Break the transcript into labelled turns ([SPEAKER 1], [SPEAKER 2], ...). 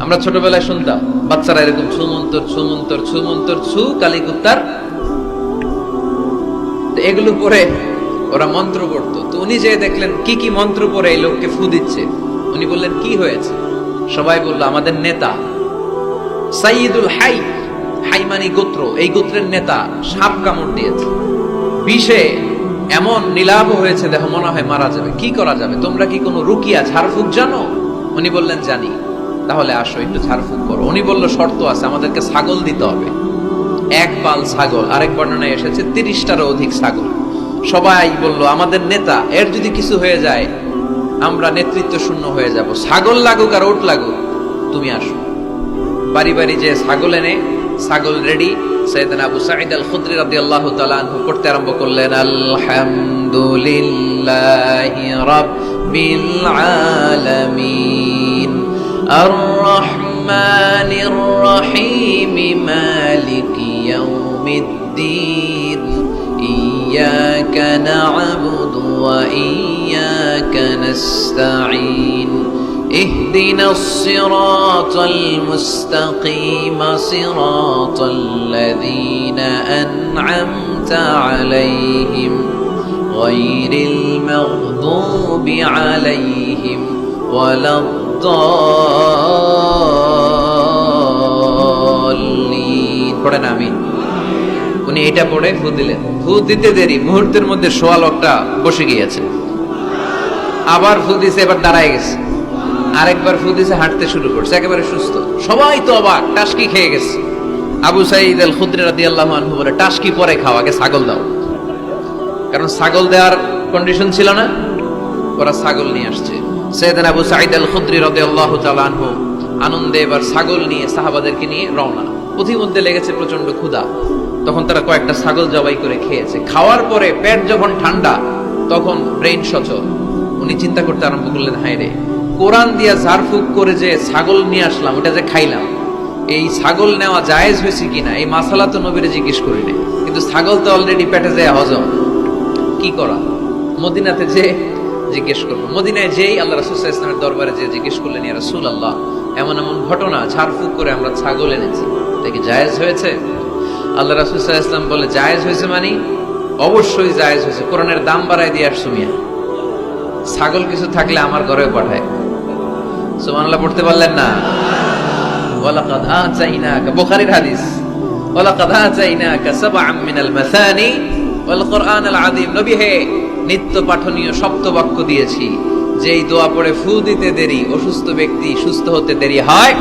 [SPEAKER 1] আমরা ছোটবেলায় শুনতাম বাচ্চারা এরকম ছুমন্তর ছুমন্তর ছুমন্তর ছু কালীকুত্তার, এগুলো পরে ওরা মন্ত্র পড়তো। তো উনি যে দেখলেন কি কি মন্ত্র পড়ে এই লোককে ফু দিচ্ছে, উনি বললেন কি হয়েছে? সবাই বলল আমাদের নেতা সাইয়্যিদুল হাই, হাই মানে গোত্র, এই গোত্রের নেতা সাপ কামড় দিয়েছে, বিষে এমন নীলাভ হয়েছে দেহ মনে হয় মারা যাবে, কি করা যাবে? তোমরা কি কোনো রুকিয়া ঝাড়ফুঁক জানো? উনি বললেন জানি। তাহলে আসো একটু ঝাড়ফুঁক করো। উনি বলল শর্ত আছে, আমাদেরকে ছাগল দিতে হবে, এক পাল ছাগল। আরেক বর্ণনায় এসেছে 30টারও অধিক ছাগল। সবাই বলল আমাদের নেতা, এর যদি কিছু হয়ে যায় আমরা নেতৃত্ব শূন্য হয়ে যাব, ছাগল লাগুক আর ওট লাগুক, তুমি আসো। বাড়ি বাড়ি যে ছাগল এনে, ছাগল রেডি। সাইয়েদনা আবু সাঈদ আল খুদরি রাদিয়াল্লাহু তাআলা আনহু পড়তে আরম্ভ করলেন, আলহামদুলিল্লাহি রাব্বিল আলামিন আর রহমানির রহিম মালিকি ইয়াউমিদ্দিন ইয়্যাকা না'বুদু ওয়া ইয়্যাকা নাস্তাঈন اهدنا الصراط المستقيم صراط الذين أنعمت عليهم غير المغضوب عليهم ولا الضالين পড়েন আমিন। উনি এটা পড়ে ফু দিলেন। ফু দিতে দেরি, মুহূর্তের মধ্যে সোয়া লোকটা বসে গিয়েছে। আবার ফু দিছে, এবার দাঁড়ায় গেছে। আরেকবার ফু দিছে, হাঁটতে শুরু করছে, একেবারে সুস্থ। সবাই তো অবাক, টাসকি খেয়ে গেছে। আবু সাঈদ আল খুদরি রাদিয়াল্লাহু আনহু বলে, টাসকি পরে খাও, আগে ছাগল দাও। কারণ ছাগল দেওয়ার কন্ডিশন ছিল না, ওরা ছাগল নিয়ে আসছে। সাইয়েদনা আবু সাঈদ আল খুদরি রাদিয়াল্লাহু তাআলা আনহু আনন্দে এবার ছাগল নিয়ে সাহাবাদেরকে নিয়ে রওনা। পথিমধ্যে লেগেছে প্রচন্ড ক্ষুধা, তখন তারা কয়েকটা ছাগল জবাই করে খেয়েছে। খাওয়ার পরে পেট যখন ঠান্ডা, তখন ব্রেইন সচল। উনি চিন্তা করতে আরম্ভ করলেন, হায় রে, কোরআন দিয়া ঝাড়ফুঁক করে যে ছাগল নিয়ে আসলাম, ওটা যে খাইলাম, এই ছাগল নেওয়া জায়েজ হয়েছে কিনা এই মাসালা তো নবীরে জিজ্ঞেস করি না, কিন্তু ছাগল তো অলরেডি পেটে যায় হজম, কি করা? মদিনাতে যে জিজ্ঞেস করবো। মদিনায় যেই আল্লাহ রাসূল সাল্লাল্লাহু আলাইহি ওয়াসাল্লামের দরবারে যে জিজ্ঞেস করলেন, ইয়া রাসূলুল্লাহ, এমন এমন ঘটনা, ঝাড়ফুঁক করে আমরা ছাগল এনেছি, এটা কি জায়েজ হয়েছে? আল্লাহ রাসূল সাল্লাল্লাহু আলাইহি ওয়াসাল্লাম বলে, জায়েজ হয়েছে মানে অবশ্যই জায়েজ হয়েছে, কোরআনের দাম বাড়ায় দিয়ে আসছো মিয়া। ছাগল কিছু থাকলে আমার ঘরেও পাঠায়। সুবহানাল্লাহ পড়তে পারলেন না? ওয়ালাকাদ আতাইনাকা, বুখারীর হাদিস, ওয়ালাকাদ আতাইনাকা সাবআম মিনাল মাসানি ওয়াল কুরআনাল আযীম। নবী হে, নিত্য পাঠনীয় সপ্তবাক্য দিয়েছি, যেই দোয়া পড়ে ফু দিতে দেরি অসুস্থ ব্যক্তি সুস্থ হতে দেরি হয়,